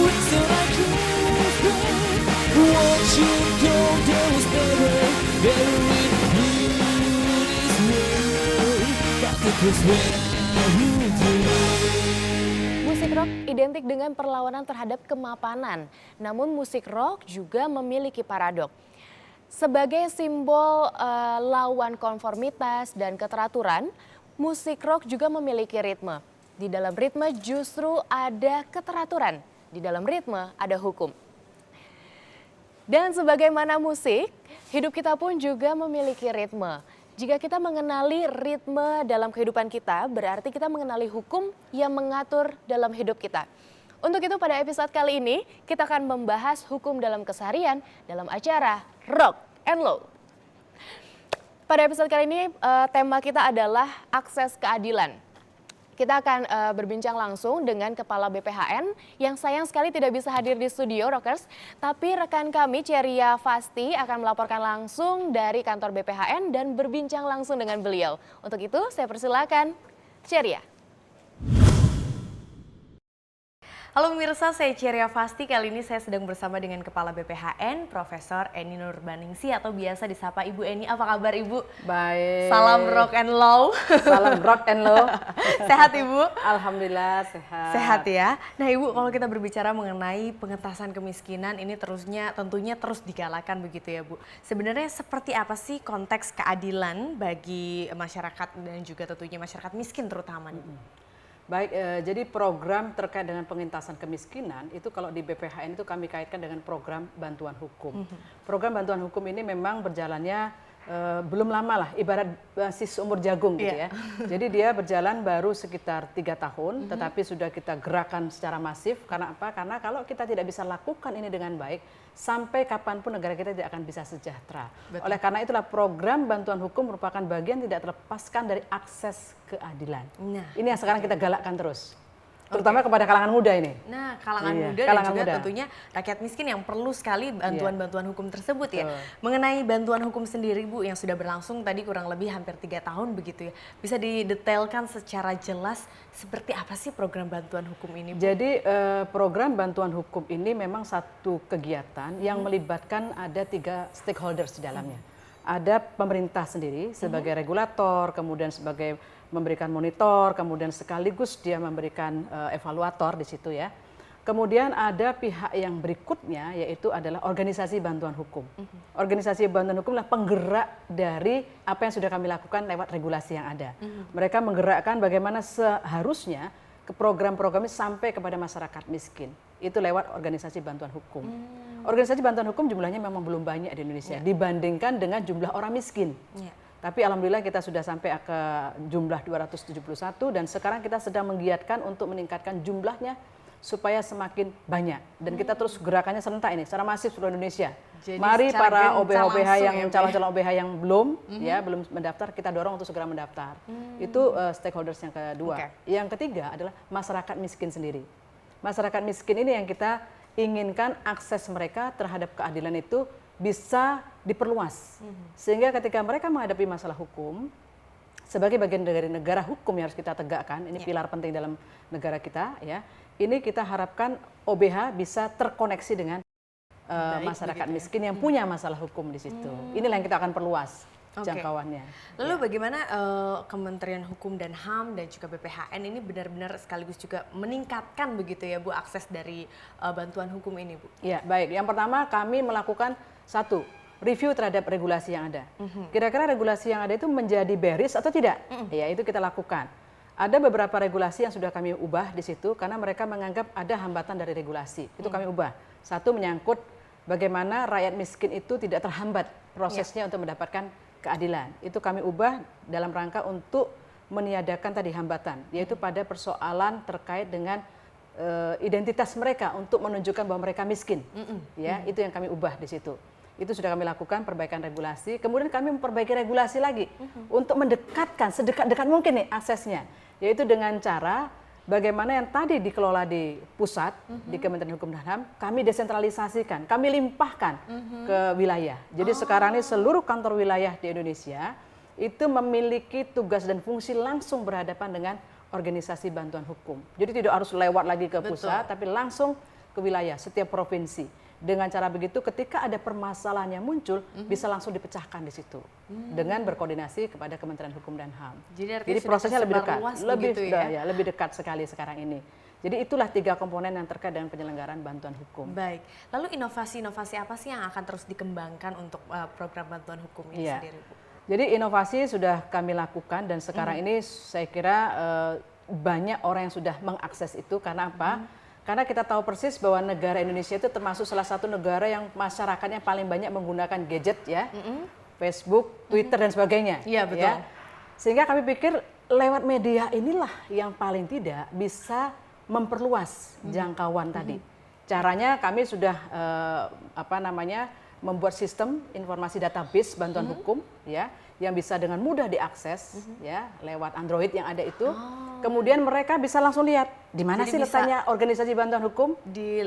weeks and I can't explain what you told us, baby. Better with this way, but it was when I would do. Musik rock identik dengan perlawanan terhadap kemapanan, namun musik rock juga memiliki paradok. Sebagai simbol lawan konformitas dan keteraturan, musik rock juga memiliki ritme. Di dalam ritme justru ada keteraturan, di dalam ritme ada hukum. Dan sebagaimana musik, hidup kita pun juga memiliki ritme. Jika kita mengenali ritme dalam kehidupan kita, berarti kita mengenali hukum yang mengatur dalam hidup kita. Untuk itu pada episode kali ini, kita akan membahas hukum dalam keseharian dalam acara Rock and Law. Pada episode kali ini, tema kita adalah akses keadilan. Kita akan berbincang langsung dengan Kepala BPHN yang sayang sekali tidak bisa hadir di studio, Rockers. Tapi rekan kami, Ceria Fasti, akan melaporkan langsung dari kantor BPHN dan berbincang langsung dengan beliau. Untuk itu, saya persilakan Ceria. Halo pemirsa, saya Ceria Fasti. Kali ini saya sedang bersama dengan Kepala BPHN, Profesor Eni Nurbaningsi atau biasa disapa Ibu Eni. Apa kabar Ibu? Baik. Salam rock and law. Salam rock and law. Sehat Ibu? Alhamdulillah sehat. Sehat ya. Nah Ibu, kalau kita berbicara mengenai pengentasan kemiskinan ini tentunya terus digalakan begitu ya Bu. Sebenarnya seperti apa sih konteks keadilan bagi masyarakat dan juga tentunya masyarakat miskin terutama nih Bu? Baik, jadi program terkait dengan pengentasan kemiskinan itu kalau di BPHN itu kami kaitkan dengan program bantuan hukum. Program bantuan hukum ini memang berjalannya belum lama lah, ibarat masih seumur jagung gitu ya. Jadi dia berjalan baru sekitar 3 tahun, tetapi sudah kita gerakan secara masif. Karena apa? Karena kalau kita tidak bisa lakukan ini dengan baik, sampai kapanpun negara kita tidak akan bisa sejahtera. Betul. Oleh karena itulah program bantuan hukum merupakan bagian tidak terlepaskan dari akses keadilan. Nah, ini yang sekarang kita galakkan terus. Terutama kepada kalangan muda ini. Nah, kalangan muda kalangan dan juga muda. tentunya rakyat miskin yang perlu sekali bantuan-bantuan hukum tersebut ya. Betul. Mengenai bantuan hukum sendiri Bu yang sudah berlangsung tadi kurang lebih hampir 3 tahun begitu ya. Bisa didetailkan secara jelas seperti apa sih program bantuan hukum ini Bu? Jadi program bantuan hukum ini memang satu kegiatan yang melibatkan ada 3 stakeholders di dalamnya. Ada pemerintah sendiri sebagai regulator, kemudian sebagai memberikan monitor, kemudian sekaligus dia memberikan evaluator di situ ya. Kemudian ada pihak yang berikutnya yaitu adalah organisasi bantuan hukum. Organisasi bantuan hukum adalah penggerak dari apa yang sudah kami lakukan lewat regulasi yang ada. Mereka menggerakkan bagaimana seharusnya ke program-program ini sampai kepada masyarakat miskin. Itu lewat organisasi bantuan hukum. Organisasi bantuan hukum jumlahnya memang belum banyak di Indonesia dibandingkan dengan jumlah orang miskin. Tapi alhamdulillah kita sudah sampai ke jumlah 271 dan sekarang kita sedang menggiatkan untuk meningkatkan jumlahnya supaya semakin banyak. Dan kita terus gerakannya serentak ini secara masif seluruh Indonesia. Jadi mari para OBH yang calon-calon OBH yang belum belum mendaftar, kita dorong untuk segera mendaftar. Itu stakeholders yang kedua. Yang ketiga adalah masyarakat miskin sendiri. Masyarakat miskin ini yang kita inginkan akses mereka terhadap keadilan itu bisa diperluas. Sehingga ketika mereka menghadapi masalah hukum, sebagai bagian dari negara hukum yang harus kita tegakkan, ini pilar penting dalam negara kita ya. Ini kita harapkan OBH bisa terkoneksi dengan masyarakat miskin yang punya masalah hukum di situ. Inilah yang kita akan perluas jangkauannya. Lalu bagaimana Kementerian Hukum dan HAM dan juga BPHN ini benar-benar sekaligus juga meningkatkan begitu ya Bu akses dari bantuan hukum ini Bu? Ya baik, yang pertama kami melakukan satu, review terhadap regulasi yang ada. Kira-kira regulasi yang ada itu menjadi beris atau tidak? Ya itu kita lakukan. Ada beberapa regulasi yang sudah kami ubah di situ karena mereka menganggap ada hambatan dari regulasi. Itu kami ubah. Satu menyangkut bagaimana rakyat miskin itu tidak terhambat prosesnya untuk mendapatkan keadilan. Itu kami ubah dalam rangka untuk meniadakan tadi hambatan, yaitu pada persoalan terkait dengan identitas mereka untuk menunjukkan bahwa mereka miskin. Ya, itu yang kami ubah di situ. Itu sudah kami lakukan perbaikan regulasi. Kemudian kami memperbaiki regulasi lagi untuk mendekatkan sedekat-dekat mungkin nih aksesnya, yaitu dengan cara bagaimana yang tadi dikelola di pusat, di Kementerian Hukum dan HAM, kami desentralisasikan, kami limpahkan ke wilayah. Jadi sekarang ini seluruh kantor wilayah di Indonesia itu memiliki tugas dan fungsi langsung berhadapan dengan organisasi bantuan hukum. Jadi tidak harus lewat lagi ke pusat, tapi langsung ke wilayah, setiap provinsi. Dengan cara begitu ketika ada permasalahan yang muncul bisa langsung dipecahkan di situ dengan berkoordinasi kepada Kementerian Hukum dan HAM. Jadi prosesnya lebih dekat, lebih dekat sekali sekarang ini. Jadi itulah 3 komponen yang terkait dengan penyelenggaraan bantuan hukum. Baik, lalu inovasi-inovasi apa sih yang akan terus dikembangkan untuk program bantuan hukum ini sendiri, Bu? Jadi inovasi sudah kami lakukan dan sekarang ini saya kira banyak orang yang sudah mengakses itu. Karena apa? Karena kita tahu persis bahwa negara Indonesia itu termasuk salah satu negara yang masyarakatnya paling banyak menggunakan gadget ya, Facebook, Twitter dan sebagainya. Iya betul. Ya. Sehingga kami pikir lewat media inilah yang paling tidak bisa memperluas jangkauan tadi. Caranya kami sudah membuat sistem informasi database bantuan hukum ya yang bisa dengan mudah diakses ya lewat Android yang ada itu. Kemudian mereka bisa langsung lihat di mana sih letaknya organisasi bantuan hukum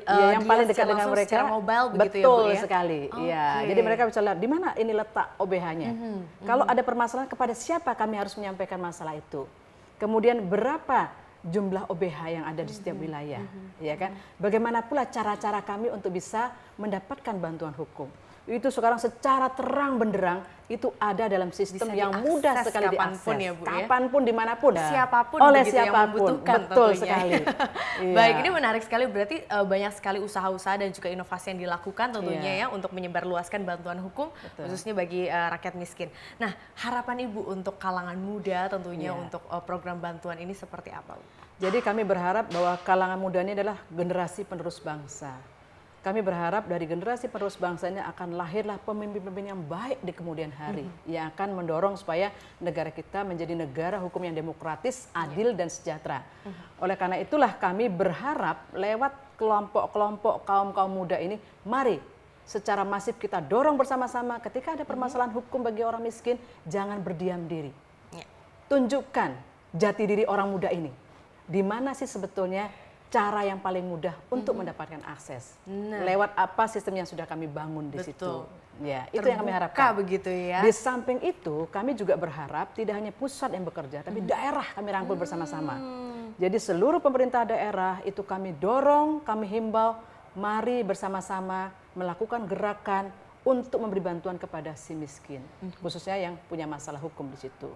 yang paling dekat dengan mereka. Secara mobile begitu betul ya, Bu, ya? Sekali. Iya. Jadi mereka bisa lihat di mana ini letak OBH-nya. Kalau ada permasalahan kepada siapa kami harus menyampaikan masalah itu. Kemudian berapa jumlah OBH yang ada di setiap wilayah, ya kan? Bagaimana pula cara-cara kami untuk bisa mendapatkan bantuan hukum? Itu sekarang secara terang benderang itu ada dalam sistem bisa yang mudah sekali kapanpun diakses, ya, Bu, ya? kapanpun dimanapun, Siapapun oleh begitu yang siapapun, membutuhkan betul tentunya. sekali. Iya. Baik, ini menarik sekali. Berarti banyak sekali usaha-usaha dan juga inovasi yang dilakukan tentunya ya untuk menyebarluaskan bantuan hukum khususnya bagi rakyat miskin. Nah, harapan Ibu untuk kalangan muda tentunya untuk program bantuan ini seperti apa, Bu? Jadi kami berharap bahwa kalangan muda ini adalah generasi penerus bangsa. Kami berharap dari generasi penerus bangsa ini akan lahirlah pemimpin-pemimpin yang baik di kemudian hari. Yang akan mendorong supaya negara kita menjadi negara hukum yang demokratis, adil dan sejahtera. Oleh karena itulah kami berharap lewat kelompok-kelompok kaum-kaum muda ini, mari secara masif kita dorong bersama-sama ketika ada permasalahan hukum bagi orang miskin, jangan berdiam diri. Tunjukkan jati diri orang muda ini. Di mana sih sebetulnya cara yang paling mudah untuk mendapatkan akses? Lewat apa sistem yang sudah kami bangun di situ? Ya, itu yang kami harapkan. Begitu ya. Di samping itu, kami juga berharap tidak hanya pusat yang bekerja, tapi daerah kami rangkul bersama-sama. Jadi seluruh pemerintah daerah itu kami dorong, kami himbau, mari bersama-sama melakukan gerakan untuk memberi bantuan kepada si miskin, khususnya yang punya masalah hukum di situ.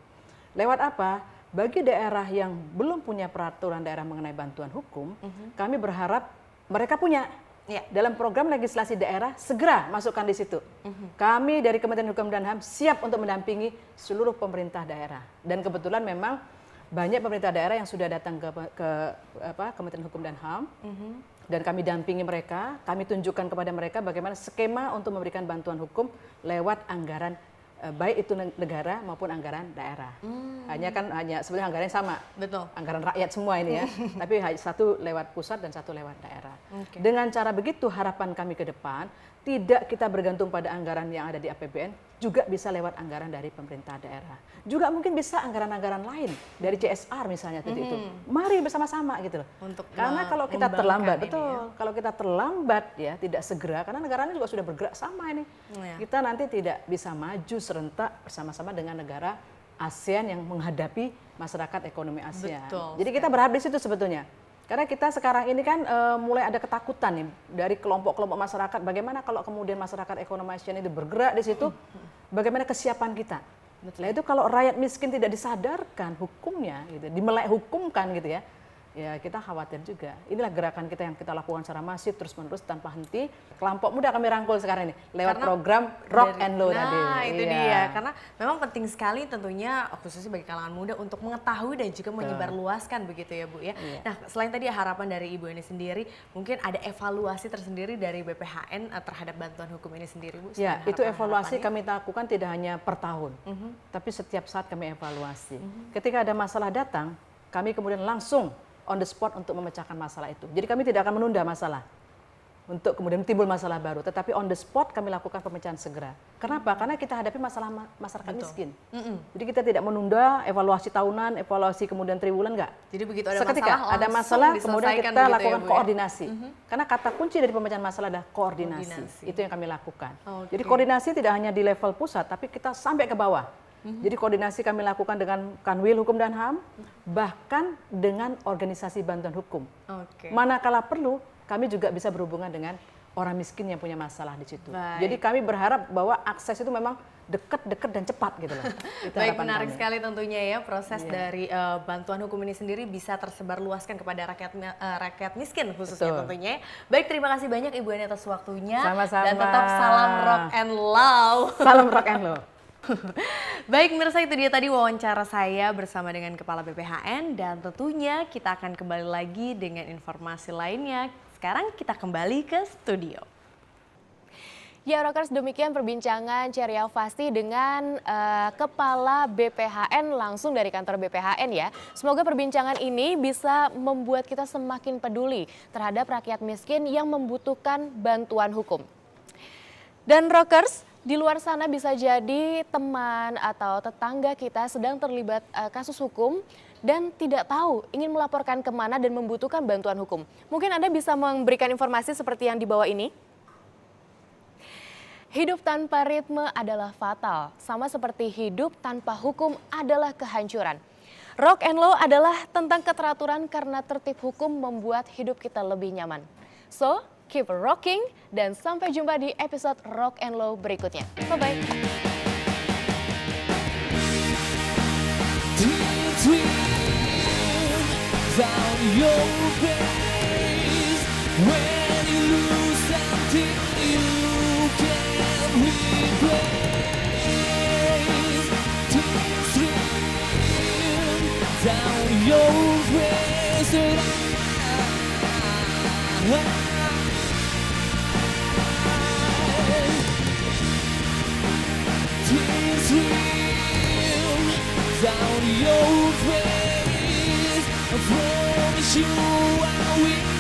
Lewat apa? Bagi daerah yang belum punya peraturan daerah mengenai bantuan hukum, kami berharap mereka punya. Dalam program legislasi daerah segera masukkan di situ. Kami dari Kementerian Hukum dan HAM siap untuk mendampingi seluruh pemerintah daerah. Dan kebetulan memang banyak pemerintah daerah yang sudah datang ke Kementerian Hukum dan HAM. Dan kami dampingi mereka, kami tunjukkan kepada mereka bagaimana skema untuk memberikan bantuan hukum lewat anggaran baik itu negara maupun anggaran daerah. Hanya sebenarnya anggarannya sama. Betul. Anggaran rakyat semua ini ya. Tapi satu lewat pusat dan satu lewat daerah. Dengan cara begitu harapan kami ke depan tidak kita bergantung pada anggaran yang ada di APBN, juga bisa lewat anggaran dari pemerintah daerah. Juga mungkin bisa anggaran-anggaran lain dari CSR misalnya itu. Mari bersama-sama gitu loh. Karena kalau kita terlambat, kalau kita terlambat ya tidak segera, karena negaranya juga sudah bergerak sama ini. Kita nanti tidak bisa maju serentak bersama-sama dengan negara ASEAN yang menghadapi masyarakat ekonomi ASEAN. Jadi kita berharap di situ sebetulnya. Karena kita sekarang ini kan mulai ada ketakutan nih dari kelompok-kelompok masyarakat. Bagaimana kalau kemudian masyarakat ekonomi ASEAN itu bergerak di situ, bagaimana kesiapan kita? Nah itu kalau rakyat miskin tidak disadarkan hukumnya, gitu, dimelek hukumkan gitu ya. Ya kita khawatir juga. Inilah gerakan kita yang kita lakukan secara masif terus-menerus tanpa henti. Kelompok muda kami rangkul sekarang ini lewat program Rock and Roll tadi. Nah itu dia, karena memang penting sekali tentunya khususnya bagi kalangan muda untuk mengetahui dan juga menyebarluaskan begitu ya Bu ya. Nah selain tadi harapan dari Ibu ini sendiri, mungkin ada evaluasi tersendiri dari BPHN terhadap bantuan hukum ini sendiri Bu? Ya itu evaluasi kami lakukan tidak hanya per tahun, tapi setiap saat kami evaluasi. Ketika ada masalah datang, kami kemudian langsung on the spot untuk memecahkan masalah itu. Jadi kami tidak akan menunda masalah untuk kemudian timbul masalah baru, tetapi on the spot kami lakukan pemecahan segera. Kenapa? Karena kita hadapi masalah masyarakat miskin. Jadi kita tidak menunda evaluasi tahunan, evaluasi kemudian triwulan, enggak. Jadi begitu ada seketika masalah, ada masalah kemudian kita lakukan ya, koordinasi. Karena kata kunci dari pemecahan masalah adalah koordinasi. Itu yang kami lakukan. Jadi koordinasi tidak hanya di level pusat, tapi kita sampai ke bawah. Jadi koordinasi kami lakukan dengan Kanwil Hukum dan HAM, bahkan dengan organisasi bantuan hukum. Manakala perlu, kami juga bisa berhubungan dengan orang miskin yang punya masalah di situ. Baik. Jadi kami berharap bahwa akses itu memang dekat dan cepat gitu loh. Itu Baik, harapan menarik kami. sekali tentunya ya proses Iya. dari bantuan hukum ini sendiri bisa tersebar luaskan kepada rakyat miskin khususnya Betul. tentunya. Baik, terima kasih banyak Ibu Ani atas waktunya. Sama-sama. Dan tetap salam rock and love. Salam rock and roll. Baik, mirsa, itu dia tadi wawancara saya bersama dengan Kepala BPHN, dan tentunya kita akan kembali lagi dengan informasi lainnya. Sekarang kita kembali ke studio. Ya, Rockers, demikian perbincangan Ceria Fasti dengan Kepala BPHN langsung dari kantor BPHN ya. Semoga perbincangan ini bisa membuat kita semakin peduli terhadap rakyat miskin yang membutuhkan bantuan hukum. Dan Rockers, di luar sana bisa jadi teman atau tetangga kita sedang terlibat kasus hukum dan tidak tahu ingin melaporkan kemana dan membutuhkan bantuan hukum. Mungkin Anda bisa memberikan informasi seperti yang di bawah ini. Hidup tanpa ritme adalah fatal, sama seperti hidup tanpa hukum adalah kehancuran. Rock and Roll adalah tentang keteraturan karena tertib hukum membuat hidup kita lebih nyaman. So, keep rocking dan sampai jumpa di episode Rock and Roll berikutnya. Bye-bye. Down your face when you lose something you can't replace. Tears stream down your face and tears stream down your face. I promise you I will.